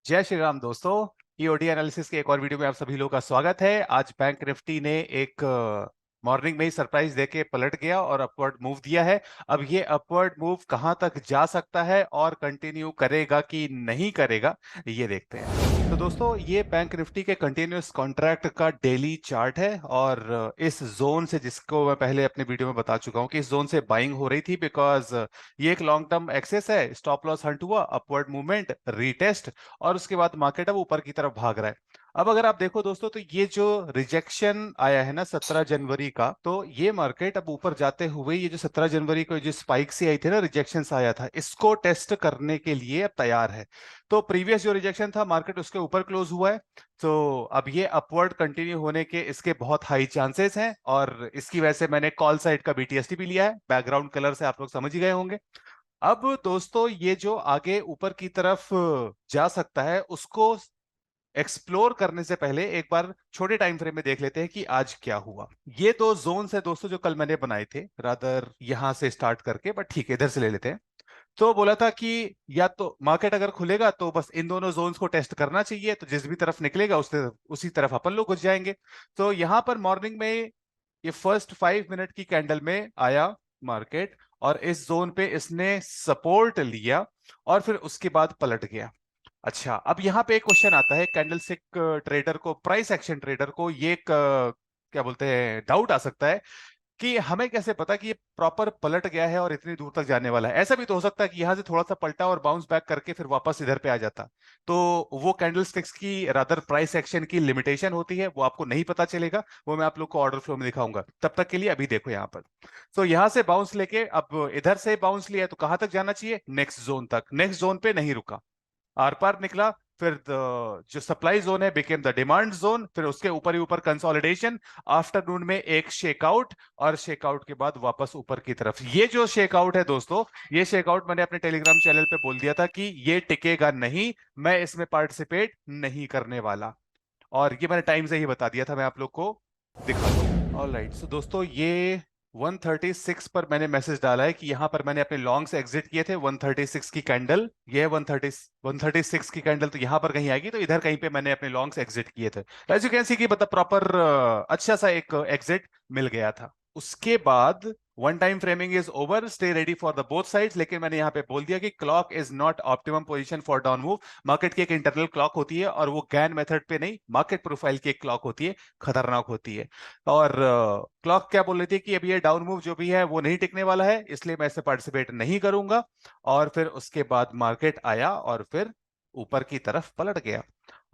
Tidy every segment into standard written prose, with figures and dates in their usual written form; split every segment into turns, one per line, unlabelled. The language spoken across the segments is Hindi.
जय श्री राम दोस्तों। ईओडी एनालिसिस के एक और वीडियो में आप सभी लोगों का स्वागत है। आज बैंक निफ्टी ने एक मॉर्निंग में ही सरप्राइज देके पलट गया और अपवर्ड मूव दिया है। अब ये अपवर्ड मूव कहां तक जा सकता है और कंटिन्यू करेगा कि नहीं करेगा, ये देखते हैं। तो दोस्तों, ये बैंक निफ्टी के कंटिन्यूअस कॉन्ट्रैक्ट का डेली चार्ट है और इस जोन से, जिसको मैं पहले अपने वीडियो में बता चुका हूं कि इस जोन से बाइंग हो रही थी, बिकॉज ये एक लॉन्ग टर्म एक्सेस है। स्टॉप लॉस हंट हुआ, अपवर्ड मूवमेंट, रीटेस्ट, और उसके बाद मार्केट अब ऊपर की तरफ भाग रहा है। अब अगर आप देखो दोस्तों, तो ये जो रिजेक्शन आया है ना 17 जनवरी का, तो ये मार्केट अब ऊपर जाते हुए ये जो 17 जनवरी को जो स्पाइक सी आई थी ना, रिजेक्शन आया था, इसको टेस्ट करने के लिए अब तैयार है। तो प्रीवियस जो रिजेक्शन था, मार्केट उसके ऊपर क्लोज हुआ है। तो अब ये अपवर्ड कंटिन्यू होने के इसके बहुत हाई चांसेस हैं और इसकी वजह से मैंने कॉल साइड का बीटीएसटी भी लिया है। बैकग्राउंड कलर से आप लोग समझ ही गए होंगे। अब दोस्तों, ये जो आगे ऊपर की तरफ जा सकता है, उसको एक्सप्लोर करने से पहले एक बार छोटे टाइम फ्रेम में देख लेते हैं कि आज क्या हुआ। ये दो जोन्स है दोस्तों जो कल मैंने बनाए थे, रादर यहां से स्टार्ट करके, बट ठीक है, इधर से ले लेते हैं। तो बोला था कि या तो मार्केट अगर खुलेगा तो बस इन दोनों जोन्स को टेस्ट करना चाहिए, तो जिस भी तरफ निकलेगा उसी तरफ अपन लोग घुस जाएंगे। तो यहां पर मॉर्निंग में ये फर्स्ट 5 मिनट की कैंडल में आया मार्केट और इस जोन पे इसने सपोर्ट लिया और फिर उसके बाद पलट गया। अच्छा, अब यहाँ पे एक क्वेश्चन आता है कैंडल स्टिक ट्रेडर को, प्राइस एक्शन ट्रेडर को, ये एक क्या बोलते हैं, डाउट आ सकता है कि हमें कैसे पता कि ये प्रॉपर पलट गया है और इतनी दूर तक जाने वाला है। ऐसा भी तो हो सकता है कि यहां से थोड़ा सा पलटा और बाउंस बैक करके फिर वापस इधर पे आ जाता। तो वो कैंडल स्टिक्स की, रादर प्राइस एक्शन की लिमिटेशन होती है, वो आपको नहीं पता चलेगा। वो मैं आप लोग को ऑर्डर फ्लो में दिखाऊंगा। तब तक के लिए अभी देखो यहाँ पर, तो यहां से बाउंस लेके अब इधर से बाउंस लिया, तो कहां तक जाना चाहिए? नेक्स्ट जोन तक। नेक्स्ट जोन पे नहीं रुका, आर पार निकला, फिर जो सप्लाई जोन है बिकेम द डिमांड जोन, फिर उसके ऊपर ही ऊपर कंसोलिडेशन, आफ्टरनून में एक शेकआउट, और शेकआउट के बाद वापस ऊपर की तरफ। ये जो शेकआउट है दोस्तों, ये शेकआउट मैंने अपने टेलीग्राम चैनल पे बोल दिया था कि ये टिकेगा नहीं, मैं इसमें पार्टिसिपेट नहीं करने वाला, और ये मैंने टाइम से ही बता दिया था। मैं आप लोग को दिखा दूं। ऑलराइट, सो दोस्तों, ये 136 पर मैंने मैसेज डाला है कि यहां पर मैंने अपने लॉन्ग से एग्जिट किए थे। 136 की कैंडल, ये है 136 की कैंडल, तो यहां पर कहीं आएगी, तो इधर कहीं पे मैंने अपने लॉन्ग से एग्जिट किए थे। एज यू कैन सी कि मतलब प्रॉपर अच्छा सा एक एग्जिट मिल गया था। उसके बाद one time framing is over, stay ready for the both sides. लेकिन मैंने यहां पे बोल दिया कि clock is not optimum position for down move. Market की एक इंटरनल क्लॉक होती है और वो गैन मेथड पे नहीं, मार्केट प्रोफाइल की एक क्लॉक होती है, खतरनाक होती है। और क्लॉक क्या बोल रही थी कि अब ये डाउन मूव जो भी है वो नहीं टिकने वाला है, इसलिए मैं इससे पार्टिसिपेट नहीं करूंगा। और फिर उसके बाद मार्केट आया और फिर ऊपर की तरफ पलट गया,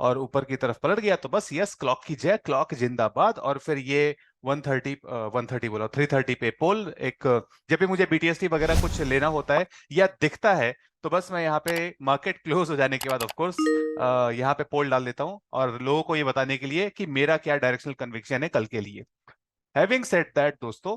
और ऊपर की तरफ पलट गया तो बस यस, क्लॉक की जय, क्लॉक जिंदाबाद। और फिर ये 130 बोला, 330 पे पोल एक, जब भी मुझे बीटीएसटी वगैरह कुछ लेना होता है या दिखता है, तो बस मैं यहाँ पे मार्केट क्लोज हो जाने के बाद ऑफ कोर्स यहाँ पे पोल डाल देता हूँ, और लोगों को ये बताने के लिए कि मेरा क्या डायरेक्शनल कन्विक्शन है कल के लिए। हैविंग सेड दैट दोस्तों,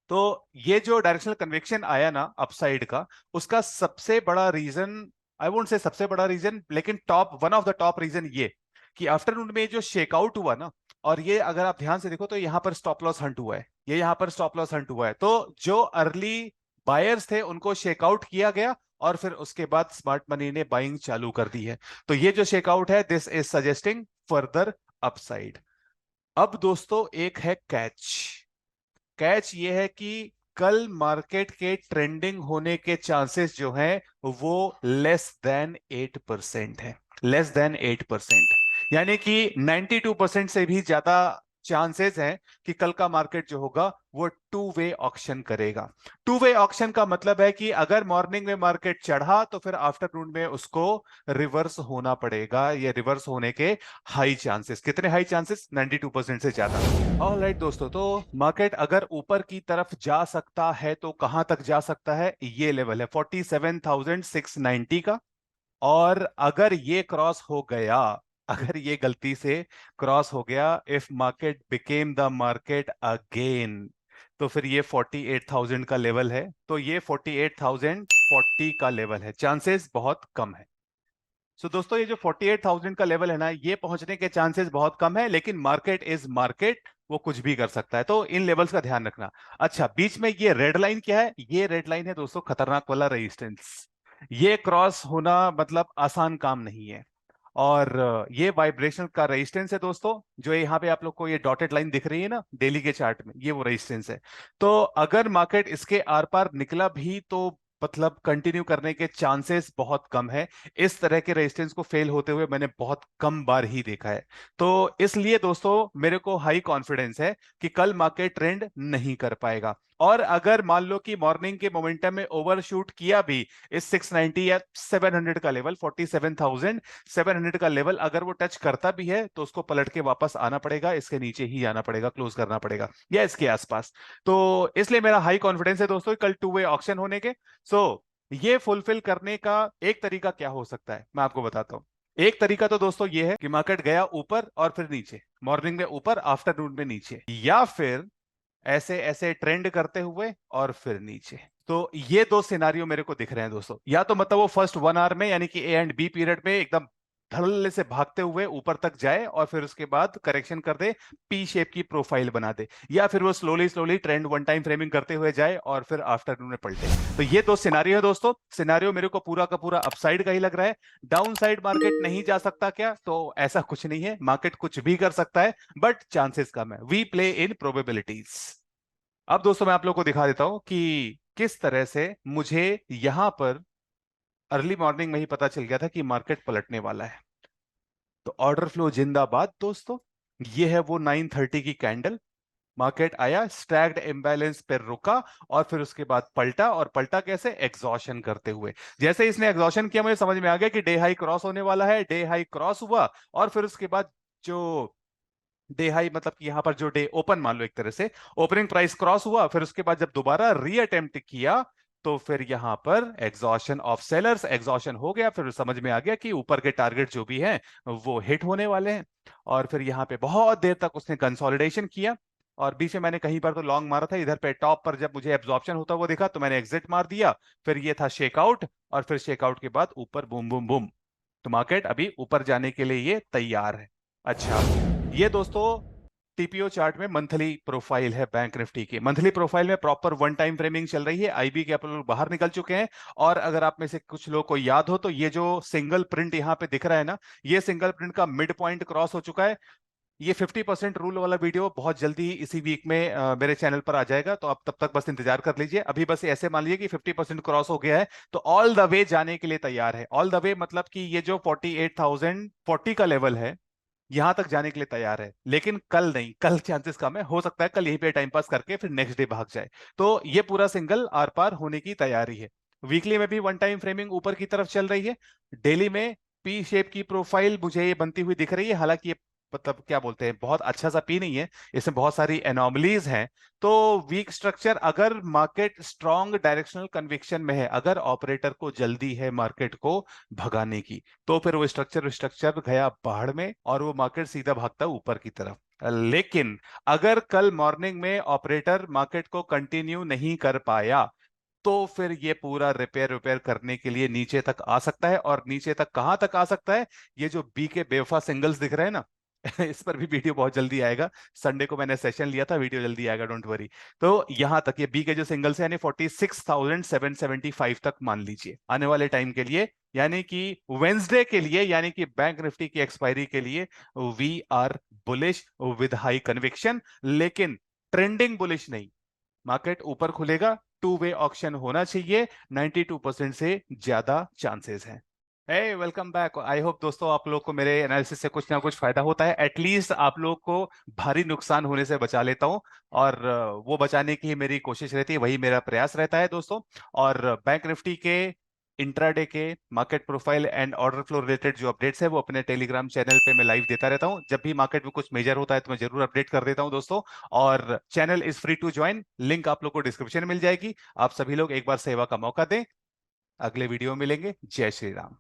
तो ये जो डायरेक्शनल कन्विक्शन आया ना अपसाइड का, उसका सबसे बड़ा रीजन, आई वोंट से सबसे बड़ा रीजन, लेकिन top one of the top reason ये कि आफ्टरनून में जो शेकआउट हुआ ना, और ये अगर आप ध्यान से देखो तो यहाँ पर स्टॉप लॉस हंट हुआ है, ये यहाँ पर स्टॉप लॉस हंट हुआ है। तो जो अर्ली बायर्स थे उनको शेकआउट किया गया और फिर उसके बाद स्मार्ट मनी ने बाइंग चालू कर दी है। तो ये जो शेकआउट है, this is suggesting further upside. अब दोस्तों, एक है कैच। कैच ये है कि कल मार्केट के ट्रेंडिंग होने के चांसेस जो हैं वो लेस देन 8% है। लेस देन 8%, यानी कि 92% से भी ज्यादा चांसेस हैं कि कल का मार्केट जो होगा वो टू वे ऑक्शन करेगा। टू वे ऑक्शन का मतलब है कि अगर मॉर्निंग में मार्केट चढ़ा तो फिर आफ्टरनून में उसको रिवर्स होना पड़ेगा। ये रिवर्स होने के हाई चांसेस, कितने हाई चांसेस? 92% से ज्यादा। ऑलराइट दोस्तों, तो मार्केट अगर ऊपर की तरफ जा सकता है तो कहां तक जा सकता है? ये लेवल है 47,690 का, और अगर ये क्रॉस हो गया, अगर ये गलती से क्रॉस हो गया, if market became the market again, तो फिर ये 48,000 का लेवल है। तो ये 48,040 का लेवल है, चांसेस बहुत कम है। सो दोस्तों, ये जो 48,000 का लेवल है ना, ये पहुंचने के चांसेस बहुत कम है, लेकिन मार्केट इज मार्केट, वो कुछ भी कर सकता है, तो इन लेवल्स का ध्यान रखना। अच्छा, बीच में ये रेड लाइन क्या है? ये रेड लाइन है दोस्तों खतरनाक वाला रेजिस्टेंस। ये क्रॉस होना मतलब आसान काम नहीं है। और ये वाइब्रेशन का रेजिस्टेंस है दोस्तों, जो यहाँ पे आप लोग को ये डॉटेड लाइन दिख रही है ना डेली के चार्ट में, ये वो रेजिस्टेंस है। तो अगर मार्केट इसके आर पार निकला भी तो मतलब कंटिन्यू करने के चांसेस बहुत कम है। इस तरह के रेजिस्टेंस को फेल होते हुए मैंने बहुत कम बार ही देखा है। तो इसलिए दोस्तों मेरे को हाई कॉन्फिडेंस है कि कल मार्केट ट्रेंड नहीं कर पाएगा। और अगर मान लो कि मॉर्निंग के मोमेंटम में ओवरशूट किया भी इस 690 या 700 का लेवल, 47,700 का लेवल अगर वो टच करता भी है तो उसको पलट के वापस आना पड़ेगा, इसके नीचे ही आना पड़ेगा, क्लोज करना पड़ेगा या इसके आसपास। तो इसलिए मेरा हाई कॉन्फिडेंस है दोस्तों कल टू वे ऑक्शन होने के। सो ये फुलफिल करने का एक तरीका क्या हो सकता है मैं आपको बताता हूं। एक तरीका तो दोस्तों ये है कि मार्केट गया ऊपर और फिर नीचे, मॉर्निंग में ऊपर आफ्टरनून में नीचे, या फिर ऐसे ऐसे ट्रेंड करते हुए और फिर नीचे। तो ये दो सिनारियो मेरे को दिख रहे हैं दोस्तों। या तो मतलब वो फर्स्ट 1 आवर में यानी कि ए एंड बी पीरियड में एकदम धड़ल्ले से भागते हुए ऊपर तक जाए और फिर उसके बाद करेक्शन कर दे, पी शेप की प्रोफाइल बना दे, या फिर वो slowly slowly trend one time framing करते हुए जाए और फिर आफ्टरनून में पलटे। तो ये दो सिनारियो है दोस्तों। सिनारियो मेरे को पूरा का पूरा अपसाइड का ही लग रहा है। डाउन साइड मार्केट नहीं जा सकता क्या? तो ऐसा कुछ नहीं है, मार्केट कुछ भी कर सकता है, बट चांसेस कम है। We play in probabilities. अब दोस्तों मैं आप लोगों को दिखा देता हूं कि किस तरह से मुझे यहां पर अर्ली मॉर्निंग में ही पता चल गया था कि मार्केट पलटने वाला है। तो ऑर्डर फ्लो जिंदाबाद दोस्तों। ये है वो 9:30 की कैंडल। मार्केट आया, स्टैग्ड इम्बैलेंस पर रुका और फिर उसके बाद पलटा। और पलटा कैसे? एग्जॉशन करते हुए। जैसे ही इसने एग्जॉशन किया मुझे समझ में आ गया कि डे हाई क्रॉस होने वाला है। डे हाई क्रॉस हुआ और फिर उसके बाद जो डे हाई मतलब कि यहां पर जो डे ओपन मान लो एक तरह से ओपनिंग प्राइस क्रॉस हुआ, फिर उसके बाद जब दोबारा री अटेम्प्ट किया तो फिर यहां पर एग्जॉशन ऑफ सेलर्स, एग्जॉशन हो गया। फिर समझ में आ गया कि ऊपर के टारगेट जो भी हैं वो हिट होने वाले हैं। और फिर यहां पे बहुत देर तक उसने कंसोलिडेशन किया और बीच में मैंने कहीं पर तो लॉन्ग मारा था। इधर पे टॉप पर जब मुझे एब्जॉर्प्शन होता हुआ दिखा तो मैंने एग्जिट मार दिया। फिर ये था शेकआउट और फिर शेकआउट के बाद ऊपर बूम बूम बूम। तो मार्केट अभी ऊपर जाने के लिए ये तैयार है। अच्छा, ये दोस्तों टीपीओ चार्ट में मंथली प्रोफाइल है बैंक निफ्टी की। मंथली प्रोफाइल में प्रॉपर वन टाइम फ्रेमिंग चल रही है। आईबी के अपन लोग बाहर निकल चुके हैं। और अगर आप में से कुछ लोग को याद हो तो ये जो सिंगल प्रिंट यहाँ पे दिख रहा है ना, ये सिंगल प्रिंट का मिड पॉइंट क्रॉस हो चुका है। ये 50% रूल वाला वीडियो बहुत जल्दी ही इसी वीक में मेरे चैनल पर आ जाएगा, तो आप तब तक बस इंतजार कर लीजिए। अभी बस ऐसे मान लीजिए कि 50% क्रॉस हो गया है तो ऑल द वे जाने के लिए तैयार है। ऑल द वे मतलब कि ये जो 48,040 का लेवल है यहां तक जाने के लिए तैयार है। लेकिन कल नहीं, कल चांसेस कम है। हो सकता है कल यहीं पे टाइम पास करके फिर नेक्स्ट डे भाग जाए। तो ये पूरा सिंगल आर पार होने की तैयारी है। वीकली में भी वन टाइम फ्रेमिंग ऊपर की तरफ चल रही है। डेली में पी शेप की प्रोफाइल मुझे ये बनती हुई दिख रही है। हालांकि ये मतलब क्या बोलते हैं, बहुत अच्छा सा पी नहीं है, इसमें बहुत सारी एनॉमलीज हैं। तो वीक स्ट्रक्चर, अगर मार्केट स्ट्रॉन्ग डायरेक्शनल कन्विक्शन में है, अगर ऑपरेटर को जल्दी है मार्केट को भगाने की, तो फिर वो स्ट्रक्चर स्ट्रक्चर गया बाहर में और वो मार्केट सीधा भागता ऊपर की तरफ। लेकिन अगर कल मॉर्निंग में ऑपरेटर मार्केट को कंटिन्यू नहीं कर पाया तो फिर ये पूरा रिपेयर रिपेयर करने के लिए नीचे तक आ सकता है। और नीचे तक कहां तक आ सकता है? ये जो बी के बेवफा सिंगल्स दिख रहे हैं ना, इस पर भी वीडियो बहुत जल्दी आएगा। संडे को मैंने सेशन लिया था, वीडियो जल्दी आएगा, डोंट वरी। तो यहां तक ये बी के जो सिंगल्स है यानी 46,775 तक मान लीजिए आने वाले टाइम के लिए, यानी कि वेंसडे के लिए, यानी कि बैंक निफ्टी की एक्सपायरी के लिए we are bullish with high conviction. लेकिन ट्रेंडिंग बुलिश नहीं। मार्केट ऊपर खुलेगा, टू वे ऑक्शन होना चाहिए, 92% से ज्यादा चांसेस हैं। Hey welcome back. I hope दोस्तों आप लोग को मेरे एनालिसिस से कुछ ना कुछ फायदा होता है। एटलीस्ट आप लोग को भारी नुकसान होने से बचा लेता हूं। और वो बचाने की ही मेरी कोशिश रहती है, वही मेरा प्रयास रहता है दोस्तों। और बैंक निफ्टी के इंट्राडे के market profile and order flow related जो अपडेट्स है वो अपने टेलीग्राम चैनल पे मैं लाइव देता रहता हूं। जब भी मार्केट में कुछ मेजर होता है तो मैं जरूर अपडेट कर देता हूं दोस्तों। और channel is free to join, link आप लोग को डिस्क्रिप्शन में मिल जाएगी। आप सभी लोग एक बार सेवा का मौका दें। अगले वीडियो में मिलेंगे। जय श्री राम।